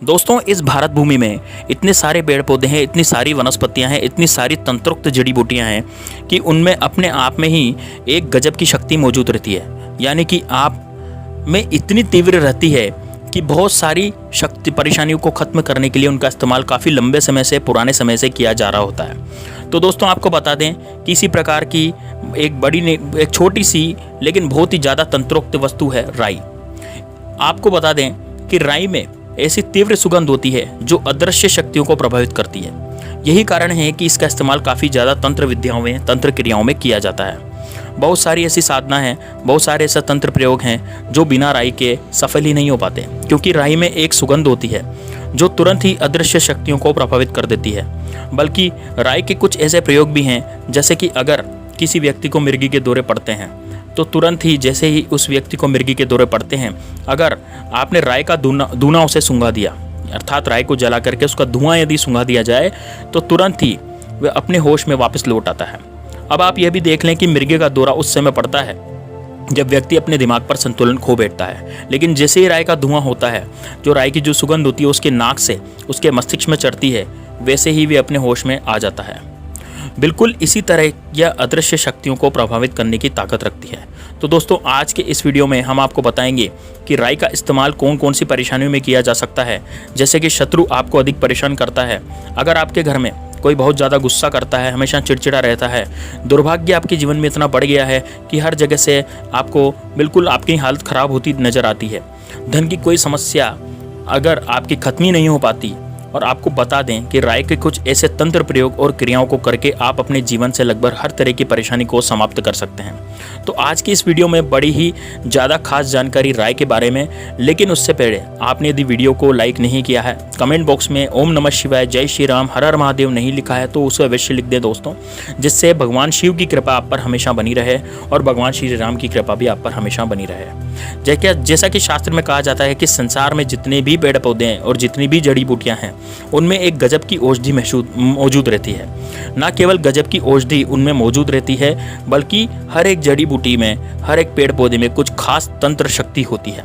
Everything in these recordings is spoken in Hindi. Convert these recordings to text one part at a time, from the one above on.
दोस्तों, इस भारत भूमि में इतने सारे पेड़ पौधे हैं, इतनी सारी वनस्पतियां हैं, इतनी सारी तंत्रोक्त जड़ी बूटियां हैं कि उनमें अपने आप में ही एक गजब की शक्ति मौजूद रहती है। यानी कि आप में इतनी तीव्र रहती है कि बहुत सारी शक्ति परेशानियों को ख़त्म करने के लिए उनका इस्तेमाल काफ़ी लंबे समय से, पुराने समय से किया जा रहा होता है। तो दोस्तों, आपको बता दें कि इसी प्रकार की एक छोटी सी लेकिन बहुत ही ज़्यादा तंत्रोक्त वस्तु है राई। आपको बता दें कि राई में ऐसी तीव्र सुगंध होती है जो अदृश्य शक्तियों को प्रभावित करती है। यही कारण है कि इसका इस्तेमाल काफ़ी ज़्यादा तंत्र विद्याओं में, तंत्र क्रियाओं में किया जाता है। बहुत सारी ऐसी साधना हैं, बहुत सारे ऐसे तंत्र प्रयोग हैं जो बिना राई के सफल ही नहीं हो पाते, क्योंकि राई में एक सुगंध होती है जो तुरंत ही अदृश्य शक्तियों को प्रभावित कर देती है। बल्कि राई के कुछ ऐसे प्रयोग भी हैं, जैसे कि अगर किसी व्यक्ति को मिर्गी के दौरे पड़ते हैं तो तुरंत ही जैसे ही उस व्यक्ति को मिर्गी के दौरे पड़ते हैं, अगर आपने राई का धुआं उसे सूंघा दिया, अर्थात राई को जला करके उसका धुआं यदि सूंघा दिया जाए तो तुरंत ही वह अपने होश में वापस लौट आता है। अब आप यह भी देख लें कि मिर्गी का दौरा उस समय पड़ता है जब व्यक्ति अपने दिमाग पर संतुलन खो बैठता है, लेकिन जैसे ही राई का धुआं होता है, जो राई की जो सुगंध होती है उसके नाक से उसके मस्तिष्क में चढ़ती है, वैसे ही वे अपने होश में आ जाता है। बिल्कुल इसी तरह यह अदृश्य शक्तियों को प्रभावित करने की ताकत रखती है। तो दोस्तों, आज के इस वीडियो में हम आपको बताएंगे कि राई का इस्तेमाल कौन कौन सी परेशानियों में किया जा सकता है। जैसे कि शत्रु आपको अधिक परेशान करता है, अगर आपके घर में कोई बहुत ज़्यादा गुस्सा करता है, हमेशा चिड़चिड़ा रहता है, दुर्भाग्य आपके जीवन में इतना बढ़ गया है कि हर जगह से आपको बिल्कुल आपकी हालत ख़राब होती नज़र आती है, धन की कोई समस्या अगर आपकी खत्म ही नहीं हो पाती, और आपको बता दें कि राई के कुछ ऐसे तंत्र प्रयोग और क्रियाओं को करके आप अपने जीवन से लगभग हर तरह की परेशानी को समाप्त कर सकते हैं। तो आज की इस वीडियो में बड़ी ही ज़्यादा खास जानकारी राई के बारे में, लेकिन उससे पहले आपने यदि वीडियो को लाइक नहीं किया है, कमेंट बॉक्स में ओम नमः शिवाय, जय श्री राम, हर हर महादेव नहीं लिखा है तो उसे अवश्य लिख दें दोस्तों, जिससे भगवान शिव की कृपा आप पर हमेशा बनी रहे और भगवान श्री राम की कृपा भी आप पर हमेशा बनी रहे। जैसा कि शास्त्र में कहा जाता है कि संसार में जितने भी पेड़ पौधे हैं और जितनी भी जड़ी बूटियां हैं, उनमें एक गजब की औषधि मौजूद रहती है। न केवल गजब की औषधि उनमें मौजूद रहती है, बल्कि हर एक जड़ी बूटी में, हर एक पेड़ पौधे में कुछ खास तंत्र शक्ति होती है,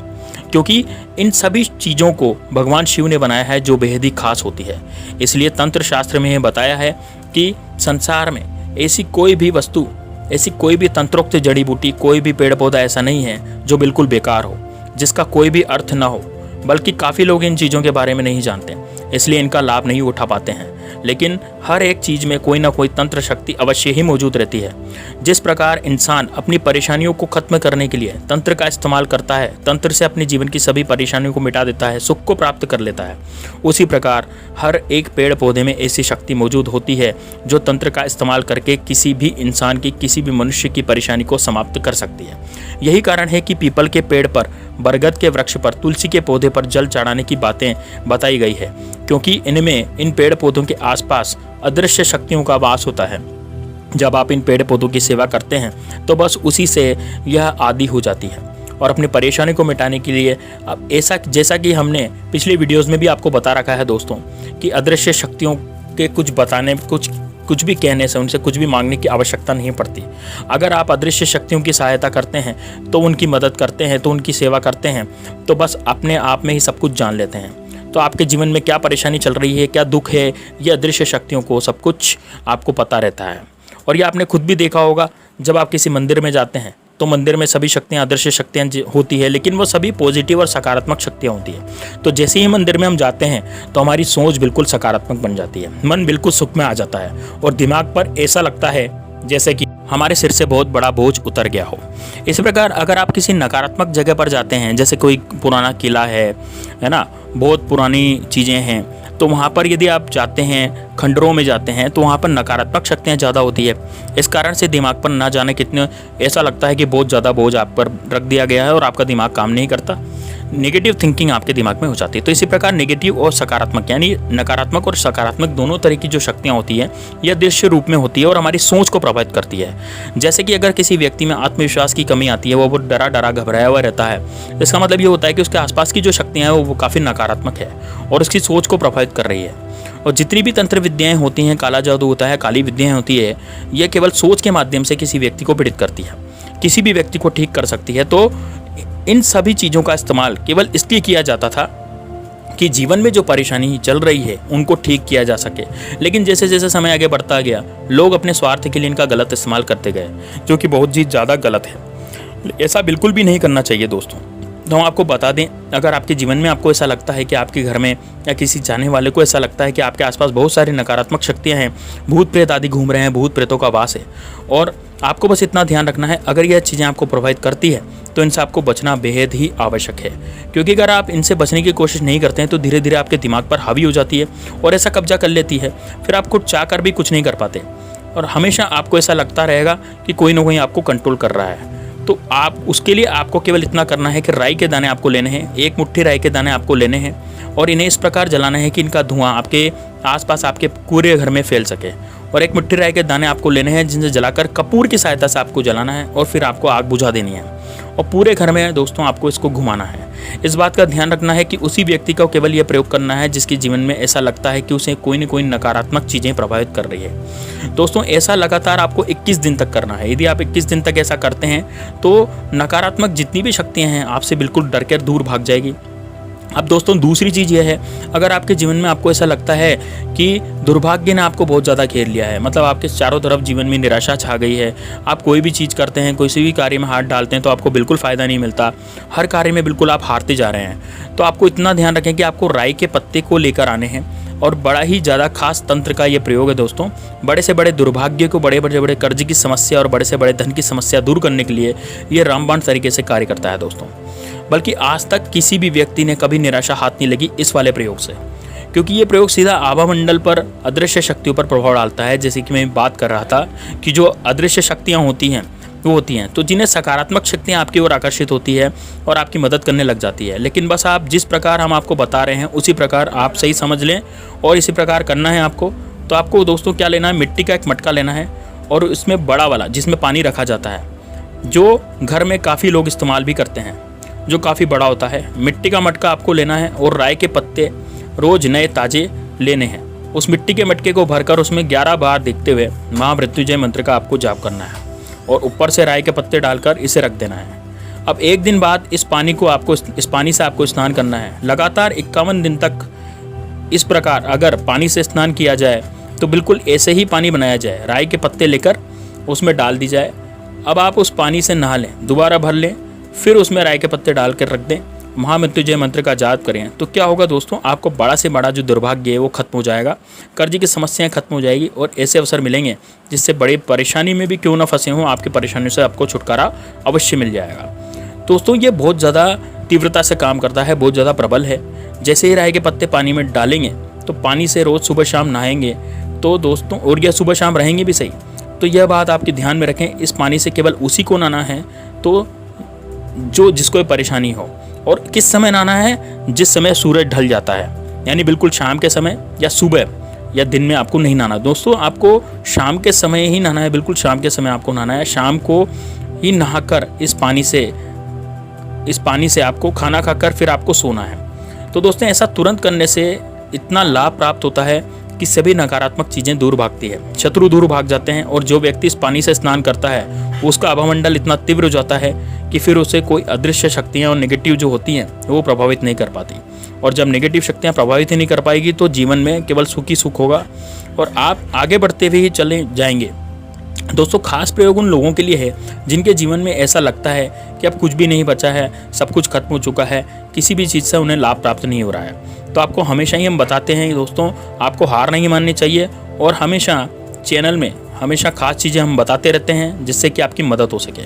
क्योंकि इन सभी चीज़ों को भगवान शिव ने बनाया है जो बेहद ही खास होती है। इसलिए तंत्र शास्त्र में यह बताया है कि संसार में ऐसी कोई भी वस्तु, ऐसी कोई भी तंत्रोक्त जड़ी बूटी, कोई भी पेड़ पौधा ऐसा नहीं है जो बिल्कुल बेकार हो, जिसका कोई भी अर्थ ना हो। बल्कि काफ़ी लोग इन चीज़ों के बारे में नहीं जानते, इसलिए इनका लाभ नहीं उठा पाते हैं। लेकिन हर एक चीज़ में कोई ना कोई तंत्र शक्ति अवश्य ही मौजूद रहती है। जिस प्रकार इंसान अपनी परेशानियों को खत्म करने के लिए तंत्र का इस्तेमाल करता है, तंत्र से अपने जीवन की सभी परेशानियों को मिटा देता है, सुख को प्राप्त कर लेता है, उसी प्रकार हर एक पेड़ पौधे में ऐसी शक्ति मौजूद होती है जो तंत्र का इस्तेमाल करके किसी भी इंसान की, किसी भी मनुष्य की परेशानी को समाप्त कर सकती है। यही कारण है कि पीपल के पेड़ पर, बरगद के वृक्ष पर, तुलसी के पौधे पर जल चढ़ाने की बातें बताई गई है, क्योंकि इनमें, इन पेड़ पौधों के आसपास अदृश्य शक्तियों का वास होता है। जब आप इन पेड़ पौधों की सेवा करते हैं तो बस उसी से यह आदि हो जाती है, और अपनी परेशानी को मिटाने के लिए अब ऐसा, जैसा कि हमने पिछले वीडियोस में भी आपको बता रखा है दोस्तों, कि अदृश्य शक्तियों के कुछ बताने, कुछ भी कहने से, उनसे कुछ भी मांगने की आवश्यकता नहीं पड़ती। अगर आप अदृश्य शक्तियों की सहायता करते हैं, तो उनकी मदद करते हैं, तो उनकी सेवा करते हैं, तो बस अपने आप में ही सब कुछ जान लेते हैं। तो आपके जीवन में क्या परेशानी चल रही है, क्या दुख है, ये अदृश्य शक्तियों को सब कुछ आपको पता रहता है। और ये आपने खुद भी देखा होगा, जब आप किसी मंदिर में जाते हैं तो मंदिर में सभी शक्तियाँ, अदृश्य शक्तियाँ होती है, लेकिन वो सभी पॉजिटिव और सकारात्मक शक्तियाँ होती है। तो जैसे ही मंदिर में हम जाते हैं तो हमारी सोच बिल्कुल सकारात्मक बन जाती है, मन बिल्कुल सुख में आ जाता है, और दिमाग पर ऐसा लगता है जैसे कि हमारे सिर से बहुत बड़ा बोझ उतर गया हो। इस प्रकार अगर आप किसी नकारात्मक जगह पर जाते हैं, जैसे कोई पुराना किला है ना, बहुत पुरानी चीज़ें हैं, तो वहाँ पर यदि आप जाते हैं, खंडरों में जाते हैं, तो वहाँ पर नकारात्मक शक्तियाँ ज़्यादा होती है। इस कारण से दिमाग पर ना जाने कितने, ऐसा लगता है कि बहुत ज़्यादा बोझ आप पर रख दिया गया है और आपका दिमाग काम नहीं करता, नेगेटिव थिंकिंग आपके दिमाग में हो जाती है। तो इसी प्रकार नेगेटिव और सकारात्मक, यानी नकारात्मक और सकारात्मक दोनों तरह की जो शक्तियाँ होती हैं, यह दृश्य रूप में होती है और हमारी सोच को प्रभावित करती है। जैसे कि अगर किसी व्यक्ति में आत्मविश्वास की कमी आती है, वो डरा डरा घबराया हुआ रहता है, इसका मतलब ये होता है कि उसके आसपास की जो शक्तियाँ हैं वो काफ़ी नकारात्मक है और उसकी सोच को प्रभावित कर रही है। और जितनी भी तंत्र विद्याएं होती हैं, काला जादू होता है, काली विद्याएं होती है, यह केवल सोच के माध्यम से किसी व्यक्ति को पीड़ित करती है, किसी भी व्यक्ति को ठीक कर सकती है। तो इन सभी चीज़ों का इस्तेमाल केवल इसलिए किया जाता था कि जीवन में जो परेशानी चल रही है उनको ठीक किया जा सके। लेकिन जैसे जैसे समय आगे बढ़ता गया, लोग अपने स्वार्थ के लिए इनका गलत इस्तेमाल करते गए, जो कि बहुत ही ज़्यादा गलत है। ऐसा बिल्कुल भी नहीं करना चाहिए दोस्तों। तो हम आपको बता दें, अगर आपके जीवन में आपको ऐसा लगता है कि आपके घर में या किसी जाने वाले को ऐसा लगता है कि आपके आसपास बहुत सारी नकारात्मक शक्तियां हैं, भूत प्रेत आदि घूम रहे हैं, भूत प्रेतों का वास है, और आपको बस इतना ध्यान रखना है, अगर यह चीज़ें आपको प्रभावित करती है तो इनसे आपको बचना बेहद ही आवश्यक है। क्योंकि अगर आप इनसे बचने की कोशिश नहीं करते हैं तो धीरे धीरे आपके दिमाग पर हावी हो जाती है और ऐसा कब्जा कर लेती है, फिर आप कुछ चाह कर भी कुछ नहीं कर पाते और हमेशा आपको ऐसा लगता रहेगा कि कोई ना कोई आपको कंट्रोल कर रहा है। तो आप उसके लिए आपको केवल इतना करना है कि राई के दाने आपको लेने हैं, 1 मुट्ठी राई के दाने आपको लेने हैं और इन्हें इस प्रकार जलाना है कि इनका धुआं आपके आसपास आपके पूरे घर में फैल सके। और 1 मुट्ठी राई के दाने आपको लेने हैं जिनसे जलाकर कपूर की सहायता से आपको जलाना है और फिर आपको आग बुझा देनी है और पूरे घर में दोस्तों आपको इसको घुमाना है। इस बात का ध्यान रखना है कि उसी व्यक्ति को केवल यह प्रयोग करना है जिसके जीवन में ऐसा लगता है कि उसे कोई न कोई नकारात्मक चीज़ें प्रभावित कर रही है। दोस्तों ऐसा लगातार आपको 21 दिन तक करना है। यदि आप 21 दिन तक ऐसा करते हैं तो नकारात्मक जितनी भी शक्तियाँ हैं आपसे बिल्कुल डर कर दूर भाग जाएगी। अब दोस्तों दूसरी चीज़ यह है, अगर आपके जीवन में आपको ऐसा लगता है कि दुर्भाग्य ने आपको बहुत ज़्यादा घेर लिया है, मतलब आपके चारों तरफ जीवन में निराशा छा गई है, आप कोई भी चीज़ करते हैं, कोई भी कार्य में हाथ डालते हैं तो आपको बिल्कुल फ़ायदा नहीं मिलता, हर कार्य में बिल्कुल आप हारते जा रहे हैं, तो आपको इतना ध्यान रखें कि आपको राई के पत्ते को लेकर आने हैं। और बड़ा ही ज़्यादा खास तंत्र का ये प्रयोग है दोस्तों। बड़े से बड़े दुर्भाग्य को, बड़े बड़े कर्ज की समस्या और बड़े से बड़े धन की समस्या दूर करने के लिए ये रामबाण तरीके से कार्य करता है दोस्तों। बल्कि आज तक किसी भी व्यक्ति ने कभी निराशा हाथ नहीं लगी इस वाले प्रयोग से, क्योंकि ये प्रयोग सीधा आभा मंडल पर अदृश्य शक्तियों पर प्रभाव डालता है। जैसे कि मैं बात कर रहा था कि जो अदृश्य शक्तियाँ होती हैं वो होती हैं तो जिन्हें सकारात्मक शक्तियाँ आपकी ओर आकर्षित होती है और आपकी मदद करने लग जाती है। लेकिन बस आप जिस प्रकार हम आपको बता रहे हैं उसी प्रकार आप सही समझ लें और इसी प्रकार करना है आपको। तो आपको दोस्तों क्या लेना है, मिट्टी का एक मटका लेना है और इसमें बड़ा वाला जिसमें पानी रखा जाता है, जो घर में काफ़ी लोग इस्तेमाल भी करते हैं, जो काफ़ी बड़ा होता है। मिट्टी का मटका आपको लेना है और राई के पत्ते रोज़ नए ताज़े लेने हैं। उस मिट्टी के मटके को भरकर उसमें 11 बार देखते हुए महामृत्युंजय मंत्र का आपको जाप करना है और ऊपर से राई के पत्ते डालकर इसे रख देना है। अब 1 दिन बाद इस पानी से आपको स्नान करना है। लगातार 51 दिन तक इस प्रकार अगर पानी से स्नान किया जाए तो बिल्कुल ऐसे ही पानी बनाया जाए, राई के पत्ते लेकर उसमें डाल दी जाए। अब आप उस पानी से नहा लें, दोबारा भर लें, फिर उसमें राई के पत्ते डाल कर रख दें, महामृत्युंजय मंत्र का जाप करें। तो क्या होगा दोस्तों, आपको बड़ा से बड़ा जो दुर्भाग्य है वो खत्म हो जाएगा, कर्ज की समस्याएं खत्म हो जाएगी और ऐसे अवसर मिलेंगे जिससे बड़ी परेशानी में भी क्यों ना फंसे हों, आपकी परेशानियों से आपको छुटकारा अवश्य मिल जाएगा। दोस्तों ये बहुत ज़्यादा तीव्रता से काम करता है, बहुत ज़्यादा प्रबल है। जैसे ही राई के पत्ते पानी में डालेंगे तो पानी से रोज़ सुबह शाम नहाएंगे तो दोस्तों, और यह सुबह शाम रहेंगे भी सही, तो यह बात आपके ध्यान में रखें, इस पानी से केवल उसी को नहाना है तो जिसको परेशानी हो। और किस समय नहाना है, जिस समय सूरज ढल जाता है, यानी बिल्कुल शाम के समय या सुबह या दिन में आपको नहीं नहाना। दोस्तों आपको शाम के समय ही नहाना है, बिल्कुल शाम के समय आपको नहाना है। शाम को ही नहाकर इस पानी से आपको खाना खाकर फिर आपको सोना है। तो दोस्तों ऐसा तुरंत करने से इतना लाभ प्राप्त होता है कि सभी नकारात्मक चीज़ें दूर भागती है, शत्रु दूर भाग जाते हैं और जो व्यक्ति इस पानी से स्नान करता है उसका आभामंडल इतना तीव्र हो जाता है कि फिर उसे कोई अदृश्य शक्तियाँ और नेगेटिव जो होती हैं वो प्रभावित नहीं कर पाती। और जब नेगेटिव शक्तियाँ प्रभावित ही नहीं कर पाएगी तो जीवन में केवल सुख ही सुख होगा और आप आगे बढ़ते हुए ही चले जाएंगे। दोस्तों खास प्रयोग उन लोगों के लिए है जिनके जीवन में ऐसा लगता है कि अब कुछ भी नहीं बचा है, सब कुछ खत्म हो चुका है, किसी भी चीज़ से उन्हें लाभ प्राप्त नहीं हो रहा है। तो आपको हमेशा ही हम बताते हैं दोस्तों, आपको हार नहीं माननी चाहिए और हमेशा चैनल में हमेशा खास चीज़ें हम बताते रहते हैं जिससे कि आपकी मदद हो सके।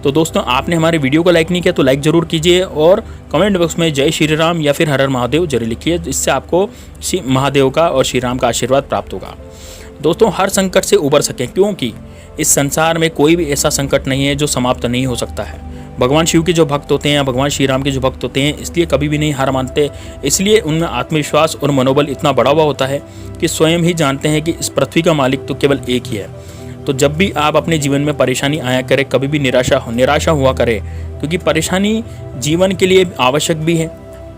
तो दोस्तों आपने हमारे वीडियो को लाइक नहीं किया तो लाइक ज़रूर कीजिए और कमेंट बॉक्स में जय श्री राम या फिर हर हर महादेव जरूर लिखिए, इससे आपको महादेव का और श्री राम का आशीर्वाद प्राप्त होगा। दोस्तों हर संकट से उबर सकें, क्योंकि इस संसार में कोई भी ऐसा संकट नहीं है जो समाप्त नहीं हो सकता है। भगवान शिव के जो भक्त होते हैं या भगवान श्री राम के जो भक्त होते हैं इसलिए कभी भी नहीं हार मानते, इसलिए उनमें आत्मविश्वास और मनोबल इतना बढ़ा हुआ होता है कि स्वयं ही जानते हैं कि इस पृथ्वी का मालिक तो केवल एक ही है। तो जब भी आप अपने जीवन में परेशानी आया करें, कभी भी निराशा हुआ करे, क्योंकि परेशानी जीवन के लिए आवश्यक भी है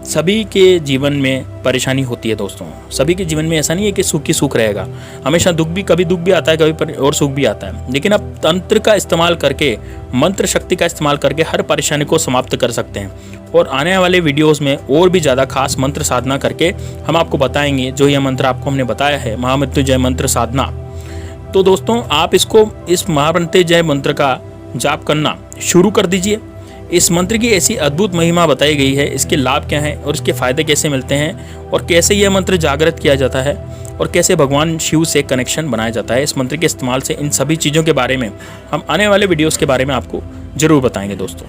सभी के जीवन में परेशानी होती है दोस्तों, सभी के जीवन में ऐसा नहीं है कि सुख ही सुख रहेगा, हमेशा कभी दुख भी आता है, कभी और सुख भी आता है। लेकिन आप तंत्र का इस्तेमाल करके, मंत्र शक्ति का इस्तेमाल करके हर परेशानी को समाप्त कर सकते हैं। और आने वाले वीडियोस में और भी ज़्यादा खास मंत्र साधना करके हम आपको बताएंगे। जो यह मंत्र आपको हमने बताया है, महामृत्युंजय मंत्र साधना, तो दोस्तों आप इस महामृत्युंजय मंत्र का जाप करना शुरू कर दीजिए। इस मंत्र की ऐसी अद्भुत महिमा बताई गई है, इसके लाभ क्या हैं और इसके फायदे कैसे मिलते हैं और कैसे यह मंत्र जागृत किया जाता है और कैसे भगवान शिव से कनेक्शन बनाया जाता है इस मंत्र के इस्तेमाल से, इन सभी चीज़ों के बारे में हम आने वाले वीडियोस के बारे में आपको ज़रूर बताएंगे दोस्तों।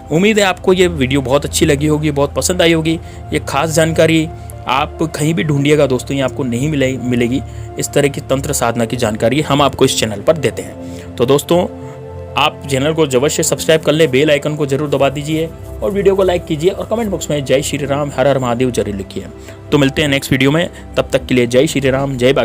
उम्मीद है आपको ये वीडियो बहुत अच्छी लगी होगी, बहुत पसंद आई होगी। ये खास जानकारी आप कहीं भी ढूंढिएगा दोस्तों, ये आपको नहीं मिलेगी। इस तरह की तंत्र साधना की जानकारी हम आपको इस चैनल पर देते हैं। तो दोस्तों आप चैनल को जबरदस्त सब्सक्राइब कर ले, बेल आइकन को जरूर दबा दीजिए और वीडियो को लाइक कीजिए और कमेंट बॉक्स में जय श्री राम, हर हर महादेव जरूर लिखिए। तो मिलते हैं नेक्स्ट वीडियो में, तब तक के लिए जय श्री राम, जय